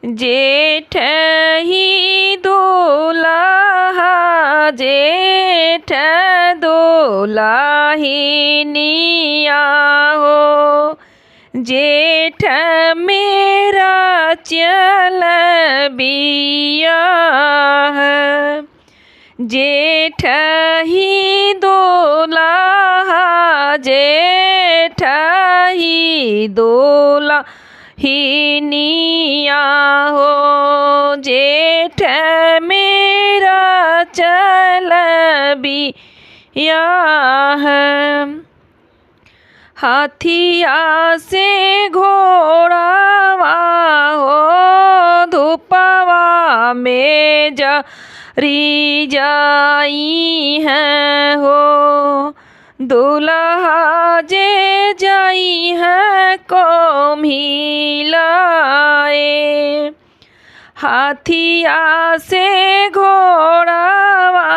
जेठ ही दुल्हा जेठ दुल्हिनिया हो। जेठ मेरा चल बियाह जेठ ही दुल्हा जेठ ही दुल्हिनिया हो। जेठ मेरा चल बियाह हाथिया से घोड़ावा हो धूपवा में जरी जाई है हो। दूल्हा जे जाई है को मिलाए हाथिया से घोड़ावा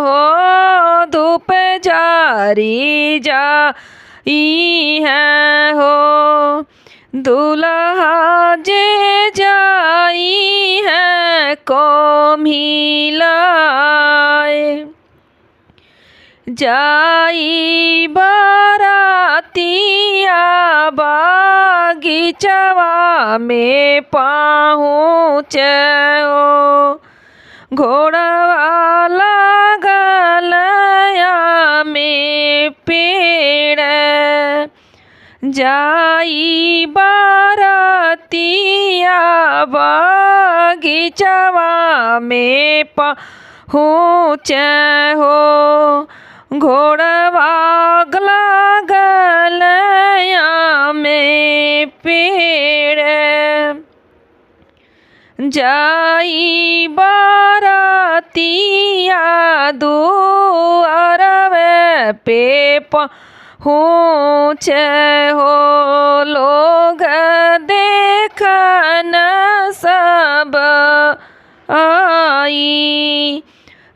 हो धूप जारी जाई है हो। दूल्हा जे जाई है को मिलाए जाई बारातिया बागीचवा में पहुँचे हो। घोड़वा लागल में पेड़ जाई बारातिया बागीचवा में पहुँचे हो। घोड़वा लागल में पेड़ जाई बारातिया दुआरवे पे पहुँचे हो। लोग देखन सब आई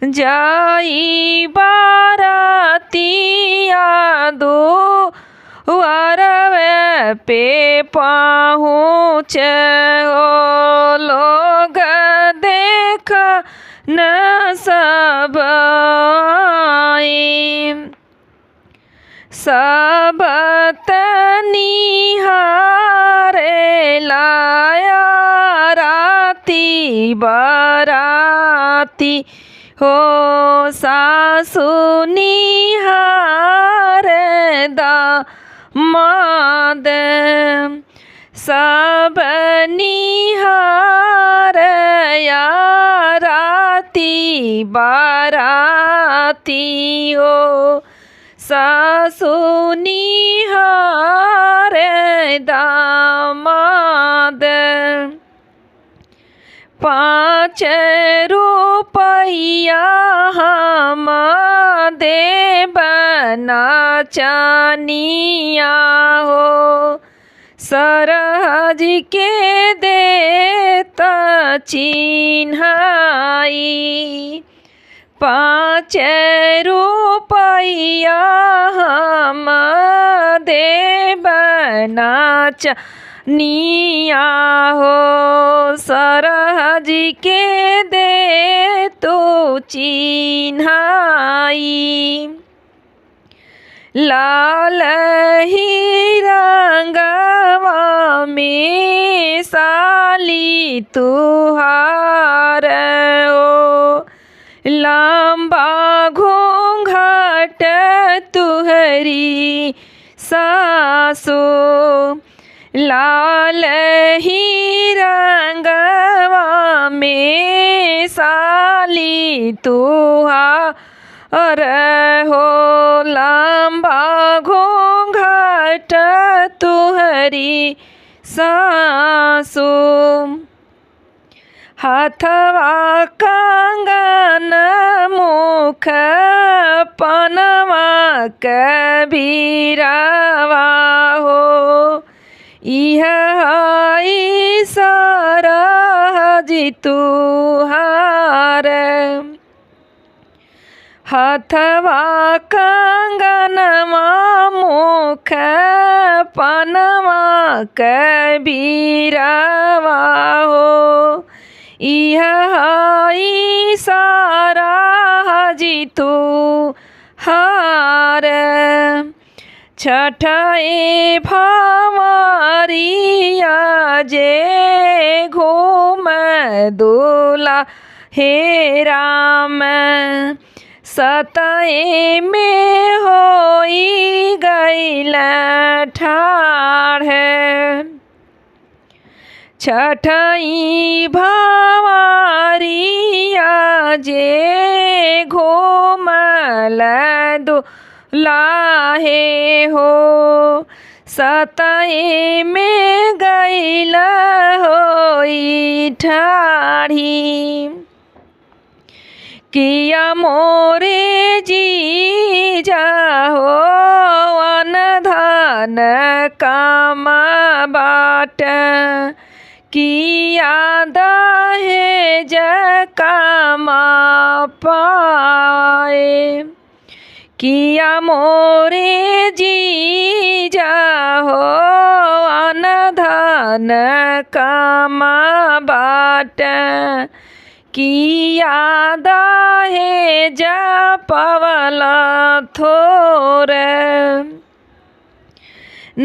जाई बारातिया दुआरवे पे पहुँचे हो। लोग देखन सब आई सब तनिहारे लाया राती बाराती हो। सासु निहार दामाद सब निहार याराती बाराती हो। सासु निहार दामाद 5 रुपया हम देबना चानिया हो। सरहज के देता चिन्हाई 5 रुपया हम देबना चानिया हो। सरहज के दे तो चिन्हाई लाल ही रंगवा में साली तुहार हो। लंबा घूंघट तुहरी सासो लाल ही रंगवा में साली तुहार हो। लंबा घूंघट तुहरी सासो हाथवा कंगन मुख पनवा कबीरवा हो। इह हई सरहज तुहार हाथवा कंगनवा मुख पनवा कबीरवा हो। इह हई सारा जितु हार छठे भंवरिया जे घूम दूला हे राम सतए में होई गईल ठाढ़ छठई भंवरिया जे घूमल दुलाहे हो सतए में गईल होई ठाढ़ी किया मोरे जी जाहो अनधन काम बाट किया दहेज कामा पाए किया मोरे जी जाहो अनधन कामा बाट किया दहेज पवला थोर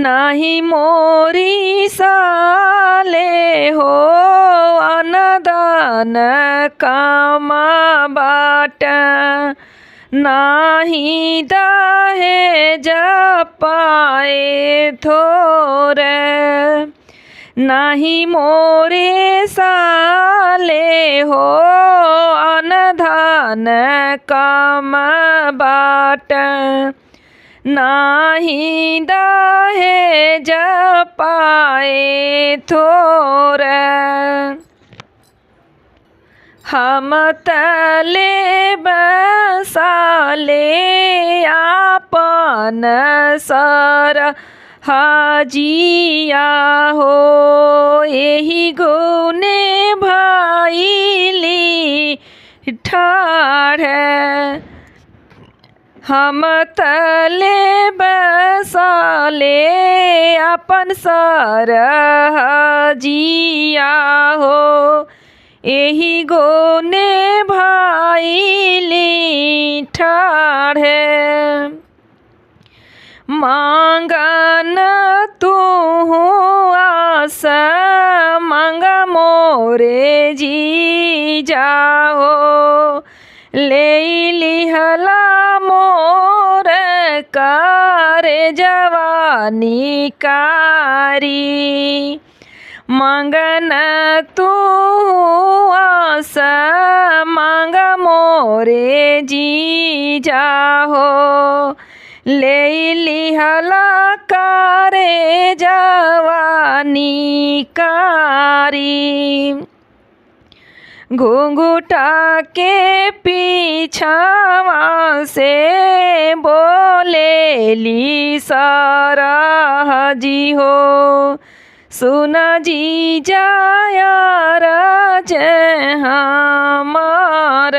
नाही मोरी साले हो अनदान कामा बाट नाही दहेज पाए थोर नाही मोरे साले हो अनधन काम बाट नाही दहेज पाए थोर हम तले बसाले आपन सर हाजिया हो यही गुने भाईली ठाढ़ हम तले बसाले अपन सर हाजिया हो यही गुने भाईली ठाढ़ मांगन तू आस मांगा मोरे जी जाओ ले लिहला मोर कार जवानी कारी मांगन तू आस मांगा मोरे जी जाओ ले लिहला कारे जवानी कारी घुंघुटा के पीछावा से बोले ली सारा जी हो सुन जी जाया राज हमार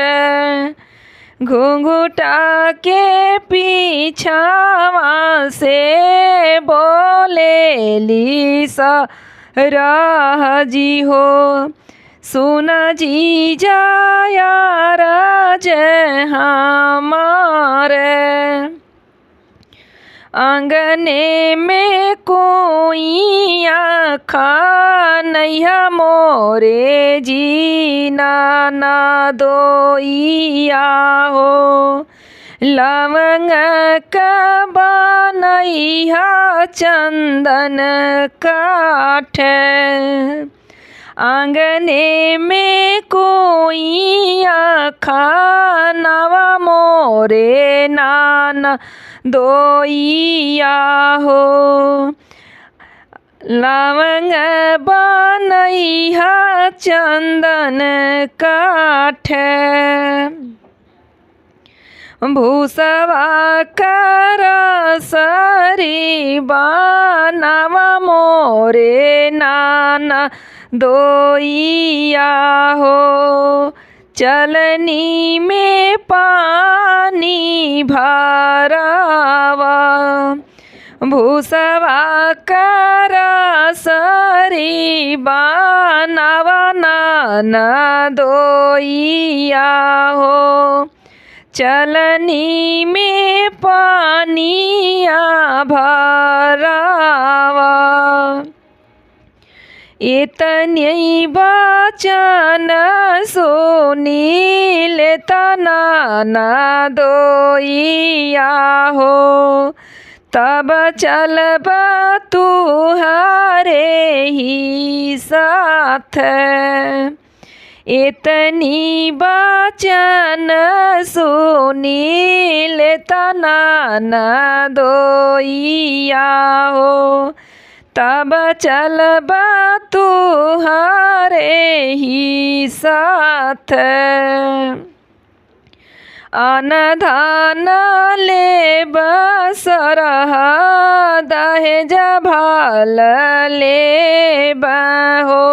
घुंघुटा के पीछावा से बोले ली सारा जी हो सुन जी जाया राज हमार आंगने में कोई आखा नैया मोरे जी नाना दोइया हो लवंग का बनैया चंदन काठ आंगने में कोई आखा नवा मोरे नाना दोइया हो लवंग बनैया चंदन काठ भूसवा कर सरी बनवा मोरे नाना दोइया हो चलनी में पानी भरावा भूसवा कर सरी बनवा ननदोइया हो चलनी में पानिया भरावा। इतनी बचन सुनील तना ननदोइया हो तब चलब तुहरे ही साथ। इतनी बचन सुनील तना ननदोइया हो तब चलब तुहरे ही साथ। अनधान लेब सरहा दहेज भाल लेब हो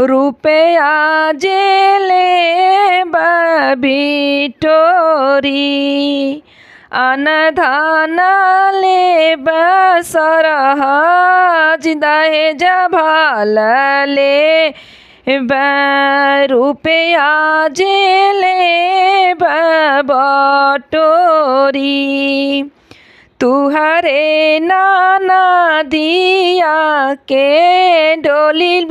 रुपया जे लेब बिटोरी। अनधान लेब सरहा दहेज भाल लेब रुपया जे लेब बटोरी। तुहरे ननदिया के डोली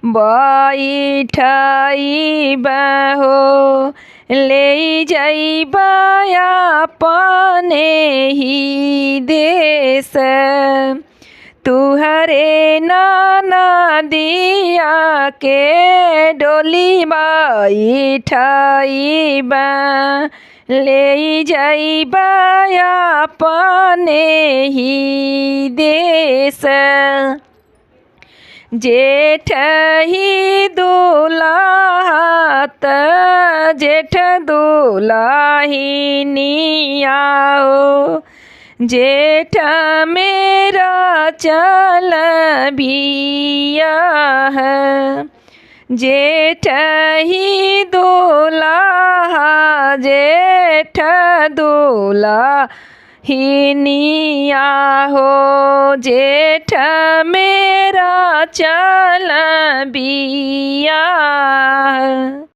बैठाइब हो ले जाइब अपने ही देश। तुहरे ननदिया के डोली बैठाइब ले जाइब अपने ही देश। जेठ ही दुल्हा जेठ दुल्हिनिया हो जेठ मेरा चल बिया है। जेठ ही दुल्हा जेठ दुल्हिनिया हो जेठ मेरा चल बिया।